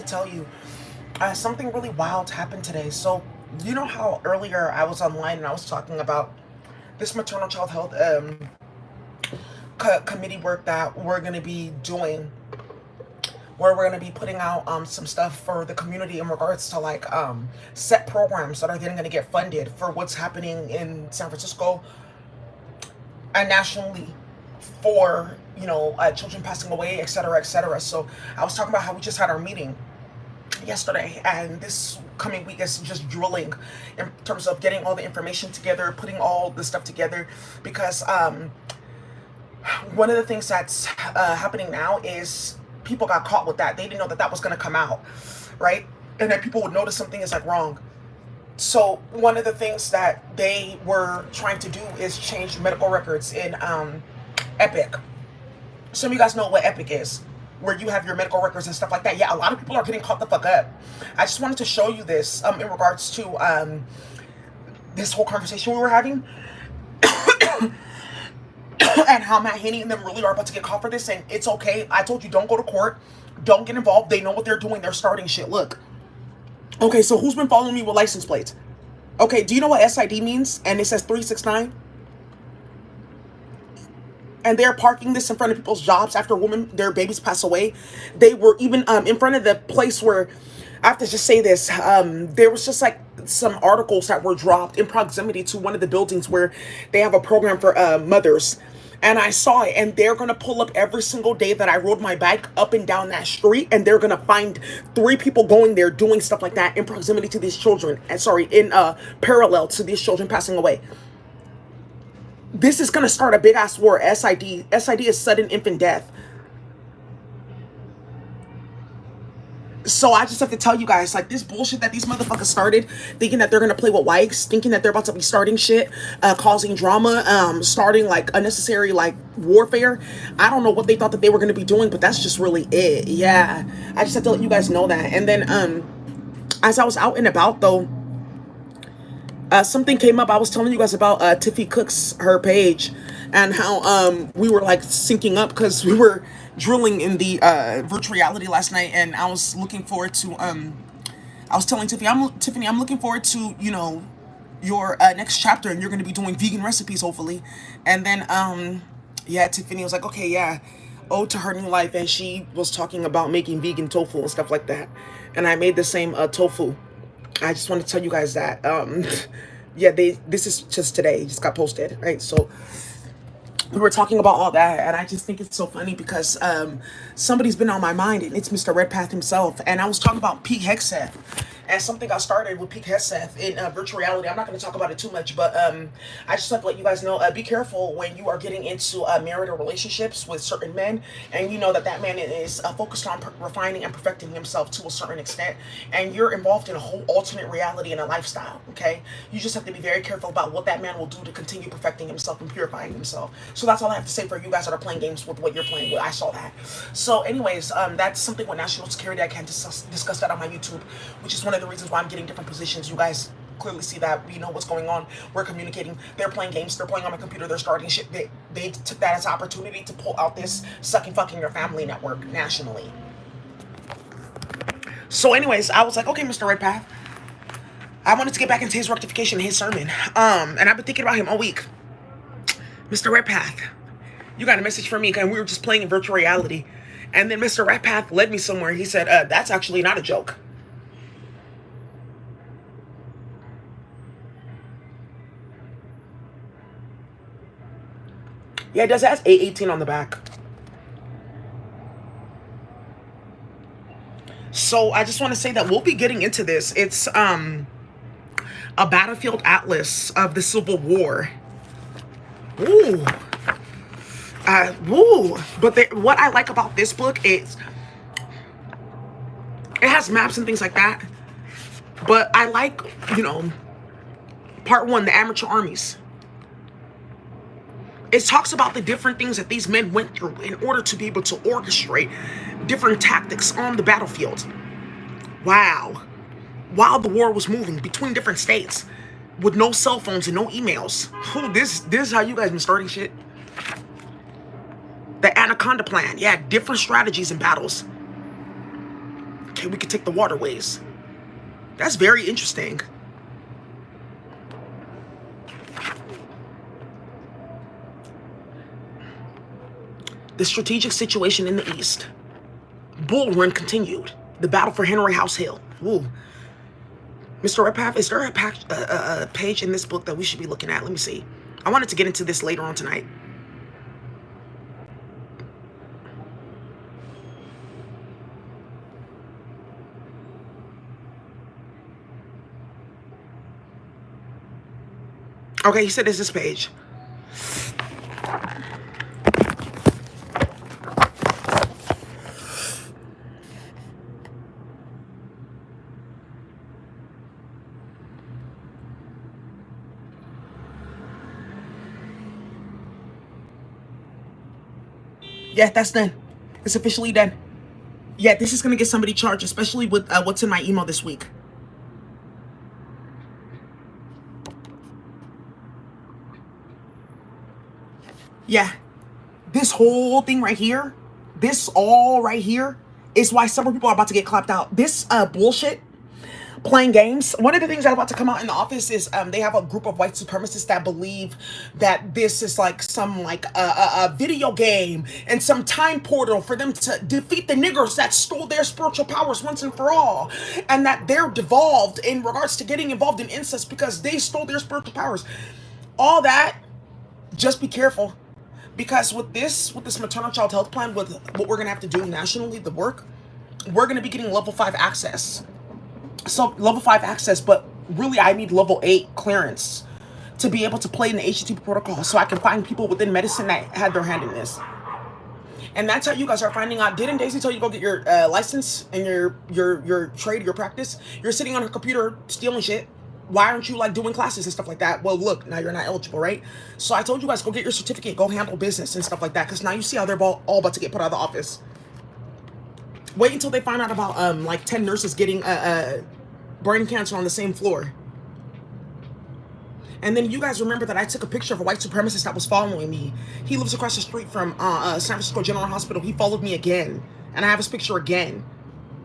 tell you something really wild happened today. So, you know how earlier I was online and I was talking about this maternal child health committee work that we're going to be doing, where we're going to be putting out some stuff for the community in regards to like set programs that are then going to get funded for what's happening in San Francisco and nationally for children passing away, etc., etc. So I was talking about how we just had our meeting yesterday, and this coming week is just drilling in terms of getting all the information together, putting all the stuff together, because one of the things that's happening now is people got caught with that. They didn't know that that was going to come out, right? And then people would notice something is like wrong. So one of the things that they were trying to do is change medical records in Epic. Some of you guys know what Epic is, where you have your medical records and stuff like that. Yeah, a lot of people are getting caught the fuck up. I just wanted to show you this in regards to this whole conversation we were having. And how Matt Haney and them really are about to get caught for this, and it's okay. I told you, don't go to court, don't get involved. They know what they're doing. They're starting shit. Look. Okay, so who's been following me with license plates? Okay, do you know what SID means? And it says 369. And they're parking this in front of people's jobs after their babies pass away. They were even in front of the place where, I have to just say this, there was just like some articles that were dropped in proximity to one of the buildings where they have a program for mothers. And I saw it, and they're going to pull up every single day that I rode my bike up and down that street, and they're going to find 3 people going there doing stuff like that in proximity to these children. And sorry, in parallel to these children passing away. This is going to start a big ass war. SID. SID is sudden infant death. So I just have to tell you guys, like, this bullshit that these motherfuckers started, thinking that they're gonna play with wives, thinking that they're about to be starting shit, causing drama, starting like unnecessary like warfare. I don't know what they thought that they were gonna be doing, but that's just really it. Yeah, I just have to let you guys know that. And then as I was out and about though, something came up. I was telling you guys about Tiffy Cook's her page, and how we were like syncing up because we were drilling in the virtual reality last night, and I was looking forward to I was telling Tiffany, I'm looking forward to your next chapter, and you're going to be doing vegan recipes hopefully. And then yeah, Tiffany was like, okay, yeah, ode to her new life, and she was talking about making vegan tofu and stuff like that, and I made the same tofu. I just want to tell you guys that yeah, this is just today, it just got posted, right? So we were talking about all that, and I just think it's so funny because somebody's been on my mind, and it's Mr. Redpath himself. And I was talking about Pete Hegseth, and something got started with Pete Hegseth in virtual reality. I'm not going to talk about it too much, but I just want to let you guys know, be careful when you are getting into marital relationships with certain men, and you know that that man is focused on refining and perfecting himself to a certain extent, and you're involved in a whole alternate reality and a lifestyle, okay? You just have to be very careful about what that man will do to continue perfecting himself and purifying himself. So that's all I have to say for you guys that are playing games with what you're playing with. I saw that. So anyways, that's something with national security. I can't discuss that on my YouTube, which is one of the reasons why I'm getting different positions. You guys clearly see that. We know what's going on. We're communicating. They're playing games. They're playing on my computer. They're starting shit. They took that as an opportunity to pull out this sucking fucking your family network nationally. So anyways, I was like, okay, Mr. Redpath, I wanted to get back into his rectification, his sermon. And I've been thinking about him all week. Mr. Redpath, you got a message from me, and we were just playing in virtual reality. And then Mr. Redpath led me somewhere. He said, that's actually not a joke. Yeah, it does. It has 818 on the back. So I just want to say that we'll be getting into this. It's a battlefield atlas of the Civil War. Ooh. Ooh. But what I like about this book is it has maps and things like that. But I like, part 1, the amateur armies. It talks about the different things that these men went through in order to be able to orchestrate different tactics on the battlefield. Wow. While the war was moving between different states with no cell phones and no emails. Ooh, this is how you guys been starting shit. The Anaconda Plan. Yeah, different strategies and battles. Okay, we could take the waterways. That's very interesting. The strategic situation in the east. Bull Run continued. The battle for Henry House Hill. Ooh. Mr. Redpath, is there a page in this book that we should be looking at? Let me see. I wanted to get into this later on tonight. Okay, he said there's this page. Yeah, that's done. It's officially done. Yeah, this is gonna get somebody charged, especially with what's in my email this week. Yeah, this whole thing right here, this all right here, is why several people are about to get clapped out. This bullshit, playing games. One of the things that's about to come out in the office is they have a group of white supremacists that believe that this is like some like a video game and some time portal for them to defeat the niggers that stole their spiritual powers once and for all, and that they're devolved in regards to getting involved in incest because they stole their spiritual powers. All that, just be careful. Because with this maternal child health plan, with what we're gonna have to do nationally, the work, we're gonna be getting level 5 access. So level 5 access, but really I need level 8 clearance to be able to play in the HTTP protocol, so I can find people within medicine that had their hand in this. And that's how you guys are finding out. Didn't Daisy tell you go get your license and your trade, your practice? You're sitting on her computer stealing shit. Why aren't you like doing classes and stuff like that? Well, look, now you're not eligible, right? So I told you guys, go get your certificate, go handle business and stuff like that, because now you see how they're all about to get put out of the office. Wait until they find out about like 10 nurses getting brain cancer on the same floor. And then you guys remember that I took a picture of a white supremacist that was following me. He lives across the street from San Francisco General Hospital. He followed me again, and I have his picture again.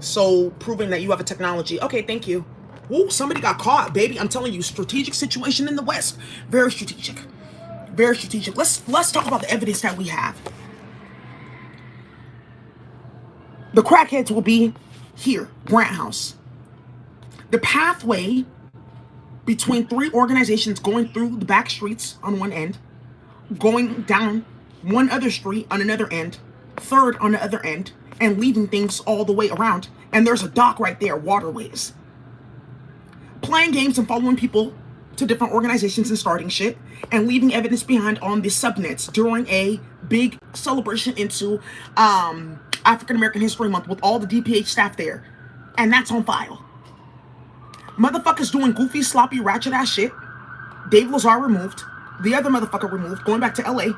So proving that you have a technology. Okay, thank you. Ooh, somebody got caught, baby. I'm telling you, strategic situation in the West. Very strategic. Very strategic. Let's talk about the evidence that we have. The crackheads will be here, Grant House. The pathway between 3 organizations going through the back streets on one end, going down one other street on another end, third on the other end, and leaving things all the way around. And there's a dock right there, waterways. Playing games and following people to different organizations and starting shit, and leaving evidence behind on the subnets during a big celebration into African American History Month with all the DPH staff there. And that's on file. Motherfuckers doing goofy, sloppy, ratchet ass shit. Dave Lazar removed. The other motherfucker removed, going back to LA.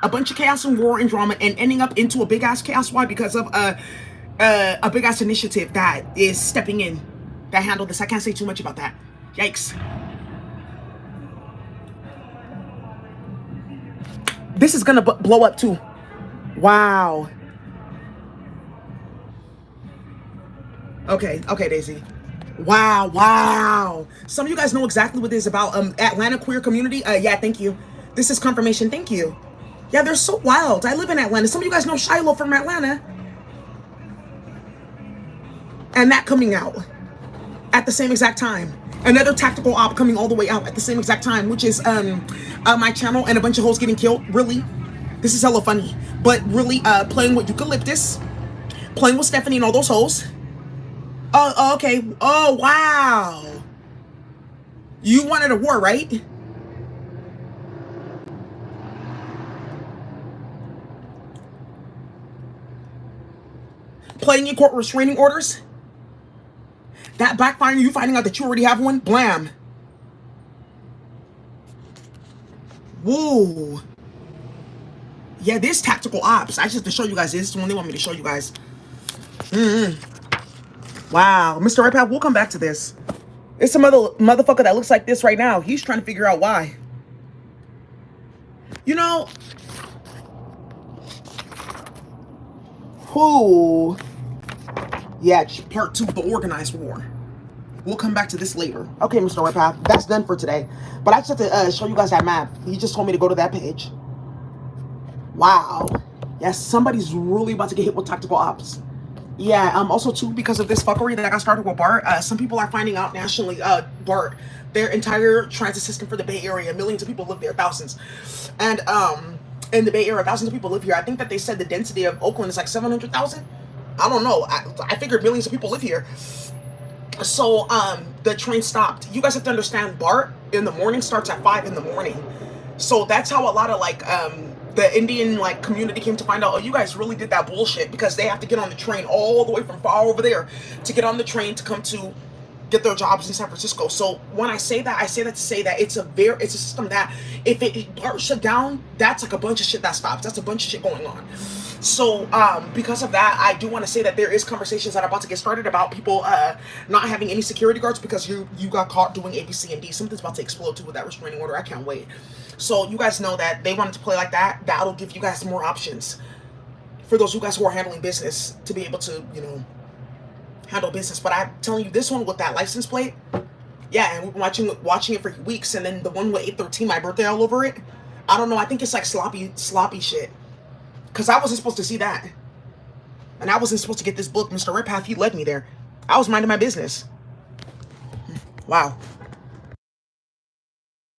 A bunch of chaos and war and drama, and ending up into a big ass chaos. Why? Because of a big ass initiative that is stepping in that handled this. I can't say too much about that. Yikes. This is gonna blow up too. Wow. Okay, Daisy. Wow. Some of you guys know exactly what this is about. Atlanta queer community. Yeah, thank you. This is confirmation. Thank you. Yeah, they're so wild. I live in Atlanta. Some of you guys know Shiloh from Atlanta. And that coming out at the same exact time. Another tactical op coming all the way out at the same exact time, which is my channel and a bunch of hoes getting killed. Really, this is hella funny. But really, playing with Eucalyptus, playing with Stephanie and all those hoes. Oh, okay. Oh, wow. You wanted a war, right? Playing in court restraining orders. That backfiring, you finding out that you already have one? Blam. Whoa. Yeah, this tactical ops. I just have to show you guys this. This is the one they want me to show you guys. Wow. Mr. Right Path, we'll come back to this. It's some other motherfucker that looks like this right now. He's trying to figure out why. You know. Who? Yeah, part 2 of the organized war. We'll come back to this later. Okay, Mr. Redpath, that's done for today. But I just have to show you guys that map. He just told me to go to that page. Wow. Yes, somebody's really about to get hit with tactical ops. Yeah, also too, because of this fuckery that got started with BART, some people are finding out nationally, BART, their entire transit system for the Bay Area, millions of people live there, thousands. And in the Bay Area, thousands of people live here. I think that they said the density of Oakland is like 700,000. I don't know. I figured millions of people live here. So the train stopped. You guys have to understand, BART in the morning starts at 5 in the morning. So that's how a lot of like the Indian like community came to find out, oh, you guys really did that bullshit, because they have to get on the train all the way from far over there to get on the train to come to get their jobs in San Francisco. So when I say that to say that it's a system that if it BART shut down, that's like a bunch of shit that stops. That's a bunch of shit going on. So because of that, I do want to say that there is conversations that are about to get started about people not having any security guards because you got caught doing A, B, C, and D. Something's about to explode too with that restraining order. I can't wait. So you guys know that they wanted to play like that. That'll give you guys more options for those you guys who are handling business to be able to, you know, handle business. But I'm telling you, this one with that license plate, yeah, and we've been watching it for weeks. And then the one with 813, my birthday all over it. I don't know. I think it's like sloppy shit. Because I wasn't supposed to see that. And I wasn't supposed to get this book. Mr. Redpath, he led me there. I was minding my business. Wow.